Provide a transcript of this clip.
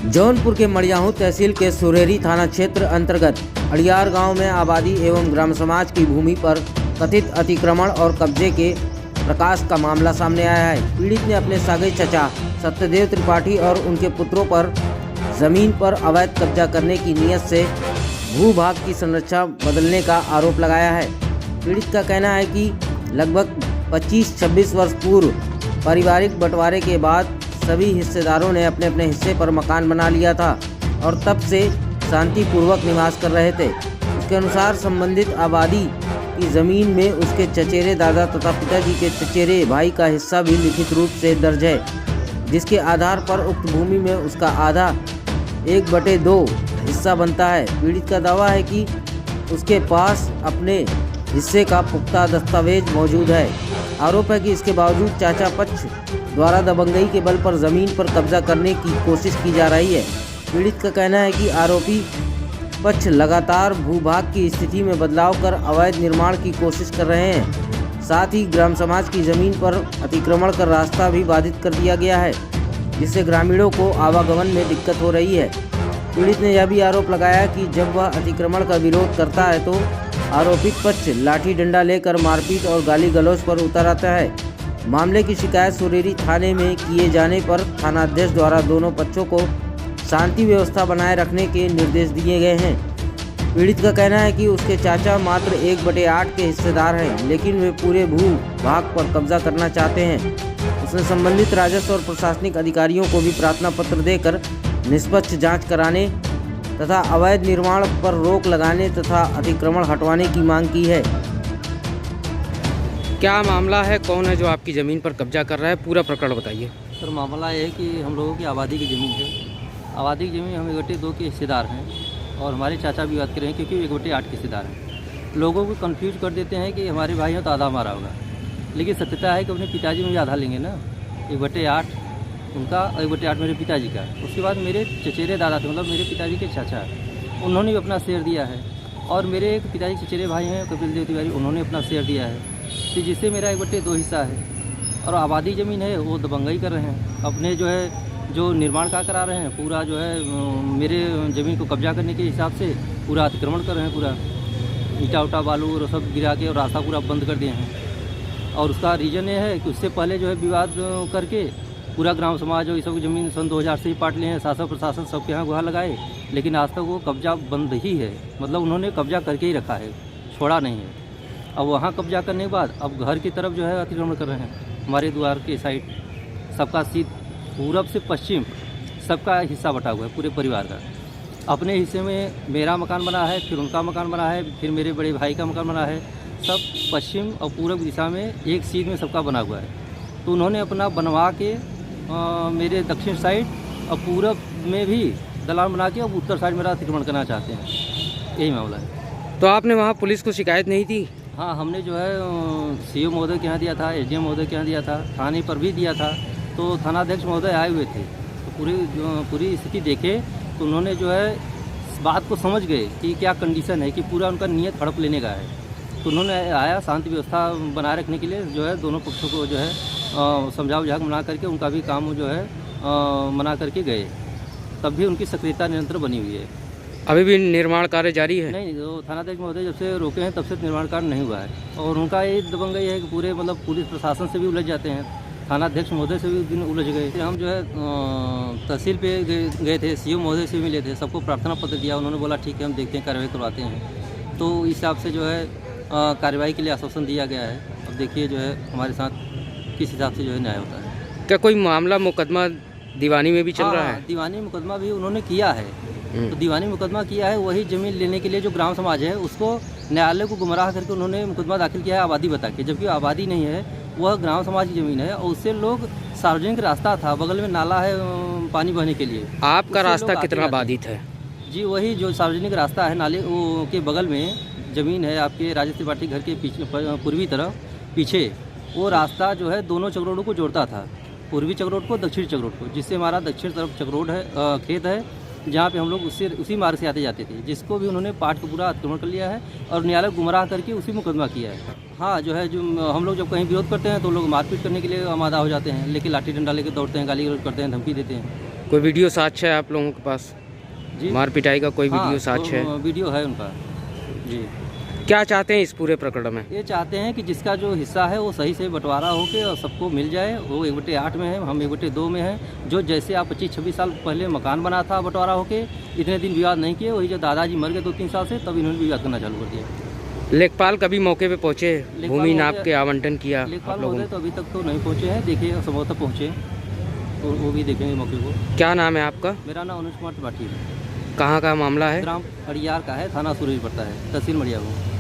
जौनपुर के मड़ियाहू तहसील के सुरेरी थाना क्षेत्र अंतर्गत अड़ियार गांव में आबादी एवं ग्राम समाज की भूमि पर कथित अतिक्रमण और कब्जे के प्रकाश का मामला सामने आया है। पीड़ित ने अपने सागे चचा सत्यदेव त्रिपाठी और उनके पुत्रों पर जमीन पर अवैध कब्जा करने की नीयत से भूभाग की संरचना बदलने का आरोप लगाया है। पीड़ित का कहना है कि लगभग 25-26 वर्ष पूर्व पारिवारिक बंटवारे के बाद सभी हिस्सेदारों ने अपने अपने हिस्से पर मकान बना लिया था और तब से शांतिपूर्वक निवास कर रहे थे। उसके अनुसार संबंधित आबादी की ज़मीन में उसके चचेरे दादा तथा पिताजी के चचेरे भाई का हिस्सा भी लिखित रूप से दर्ज है, जिसके आधार पर उक्त भूमि में उसका आधा 1/2 हिस्सा बनता है। पीड़ित का दावा है कि उसके पास अपने हिस्से का पुख्ता दस्तावेज मौजूद है। आरोप है कि इसके बावजूद चाचा पक्ष द्वारा दबंगई के बल पर ज़मीन पर कब्जा करने की कोशिश की जा रही है। पीड़ित का कहना है कि आरोपी पक्ष लगातार भूभाग की स्थिति में बदलाव कर अवैध निर्माण की कोशिश कर रहे हैं। साथ ही ग्राम समाज की ज़मीन पर अतिक्रमण कर रास्ता भी बाधित कर दिया गया है, जिससे ग्रामीणों को आवागमन में दिक्कत हो रही है। पीड़ित ने यह भी आरोप लगाया कि जब वह अतिक्रमण का विरोध करता है तो आरोपित पक्ष लाठी डंडा लेकर मारपीट और गाली गलौज पर उतर आता है। मामले की शिकायत सुरेरी थाने में किए जाने पर थानाध्यक्ष द्वारा दोनों पक्षों को शांति व्यवस्था बनाए रखने के निर्देश दिए गए हैं। पीड़ित का कहना है कि उसके चाचा मात्र 1/8 के हिस्सेदार हैं, लेकिन वे पूरे भू भाग पर कब्जा करना चाहते हैं। उसने संबंधित राजस्व और प्रशासनिक अधिकारियों को भी प्रार्थना पत्र देकर निष्पक्ष जांच कराने तथा अवैध निर्माण पर रोक लगाने तथा अतिक्रमण हटवाने की मांग की है। क्या मामला है, कौन है जो आपकी ज़मीन पर कब्जा कर रहा है, पूरा प्रकरण बताइए। सर, मामला ये है कि हम लोगों की आबादी की ज़मीन है। आबादी की ज़मीन हम 1/2 के हिस्सेदार हैं और हमारे चाचा भी बात करें क्योंकि 1/8 के हिस्सेदार हैं। लोगों को कंफ्यूज कर देते हैं कि हमारे भाई हैं तो आधा हमारा होगा, लेकिन सत्यता है कि अपने पिताजी में भी आधा लेंगे ना। 1/8 उनका और 1/8 मेरे पिताजी का। उसके बाद मेरे चचेरे दादा थे, मतलब मेरे पिताजी के चाचा, उन्होंने भी अपना शेयर दिया है। और मेरे एक पिताजी चचेरे भाई हैं कपिल देव तिवारी, उन्होंने अपना शेयर दिया है, तो जिससे मेरा 1/2 हिस्सा है। और आबादी ज़मीन है वो दबंगई कर रहे हैं, अपने जो निर्माण का करा रहे हैं, पूरा जो है मेरे ज़मीन को कब्जा करने के हिसाब से पूरा अतिक्रमण कर रहे हैं। पूरा ईटा उटा बालू और सब गिरा के और रास्ता पूरा बंद कर दिए हैं। और उसका रीज़न ये है कि उससे पहले जो है विवाद करके पूरा ग्राम समाज और ये सब ज़मीन सन 2000 से ही पाट लिए हैं। शासन प्रशासन सबके यहाँ गुहार लगाए, लेकिन आज तक वो कब्जा बंद ही है, मतलब उन्होंने कब्जा करके ही रखा है, छोड़ा नहीं है। अब वहाँ कब्जा करने के बाद अब घर की तरफ जो है अतिक्रमण कर रहे हैं। हमारे द्वार के साइड सबका सीध पूरब से पश्चिम सबका हिस्सा बटा हुआ है, पूरे परिवार का। अपने हिस्से में मेरा मकान बना है, फिर उनका मकान बना है, फिर मेरे बड़े भाई का मकान बना है। सब पश्चिम और पूरब दिशा में एक सीध में सबका बना हुआ है। तो उन्होंने अपना बनवा के मेरे दक्षिण साइड और पूरब में भी दलान बना के अब उत्तर साइड मेरा अतिक्रमण करना चाहते हैं। यही मामला है। तो आपने वहाँ पुलिस को शिकायत नहीं दी? हाँ, हमने जो है सीओ महोदय के यहाँ दिया था, एसडीएम महोदय के यहाँ दिया था, थाने पर भी दिया था। तो थानाध्यक्ष महोदय आए हुए थे, तो पूरी स्थिति देखे तो उन्होंने जो है इस बात को समझ गए कि क्या कंडीशन है, कि पूरा उनका नियत हड़प लेने का है। तो उन्होंने आया शांति व्यवस्था बनाए रखने के लिए, जो है दोनों पक्षों को जो है समझा बुझा मना करके उनका भी काम जो है मना करके गए। तब भी उनकी सक्रियता निरंतर बनी हुई है। अभी भी निर्माण कार्य जारी है? नहीं, तो थानाध्यक्ष महोदय जब से रोके हैं तब से निर्माण कार्य नहीं हुआ है। और उनका ये दबंगई है कि पूरे मतलब पुलिस प्रशासन से भी उलझ जाते हैं, थानाध्यक्ष महोदय से भी उस दिन उलझ गए। हम जो है तहसील पे गए थे, सीओ महोदय से मिले थे, सबको प्रार्थना पत्र दिया। उन्होंने बोला ठीक है, हम देखते हैं, कार्रवाई करवाते हैं। तो इस हिसाब से जो है कार्रवाई के लिए आश्वासन दिया गया है। अब देखिए जो है हमारे साथ किस हिसाब से जो है न्याय होता है। क्या कोई मामला मुकदमा दीवानी में भी चल रहा है? दीवानी मुकदमा भी उन्होंने किया है। तो दीवानी मुकदमा किया है, वही ज़मीन लेने के लिए जो ग्राम समाज है उसको न्यायालय को गुमराह करके उन्होंने मुकदमा दाखिल किया है आबादी बता के, जबकि आबादी नहीं है, वह ग्राम समाज की ज़मीन है। और उससे लोग सार्वजनिक रास्ता था, बगल में नाला है पानी बहने के लिए। आपका रास्ता कितना बाधित है? जी, वही जो सार्वजनिक रास्ता है नाले के बगल में ज़मीन है आपके राजेश त्रिपाठी घर के पीछे पूर्वी तरफ पीछे, वो रास्ता जो है दोनों चक्रोडों को जोड़ता था, पूर्वी चक्रोड को दक्षिण चक्रोड को, जिससे हमारा दक्षिण तरफ चक्रोड है, खेत है, जहाँ पे हम लोग उसी मार्ग से आते जाते थे, जिसको भी उन्होंने पाट का पूरा अतिक्रमण कर लिया है और न्यायालय गुमराह करके उसी मुकदमा किया है। हाँ, जो है जो हम लोग जब कहीं विरोध करते हैं तो लोग मारपीट करने के लिए आमादा हो जाते हैं, लेकिन लाठी डंडा लेके दौड़ते हैं, गाली गलौज करते हैं, धमकी देते हैं। कोई वीडियो साक्ष्य है आप लोगों के पास? जी मार पिटाई का कोई हाँ, वीडियो साक्ष्य है? वीडियो है उनका जी। क्या चाहते हैं इस पूरे प्रकरण में? ये चाहते हैं कि जिसका जो हिस्सा है वो सही से बंटवारा होके और सबको मिल जाए। वो 1/8 में है, हम 1/2 में हैं। जो जैसे आप 25-26 साल पहले मकान बना था बंटवारा होके, इतने दिन विवाद नहीं किए। वही जब दादाजी मर गए 2-3 साल से, तब इन्होंने विवाद करना चालू कर दिया। लेखपाल कभी मौके पे पहुंचे, लेखपाल भूमि नाप महोदय- के आवंटन किया आप लेखपाल लोगों महोदय ने? तो अभी तक तो नहीं पहुँचे हैं, देखिए संभवतः पहुँचे तो वो भी देखेंगे मौके को। क्या नाम है आपका? मेरा नाम अनुज कुमार त्रिपाठी है। कहाँ का मामला है? ग्राम अड़ियार का है, थाना सुरेश पड़ता है, तहसील मड़िया को।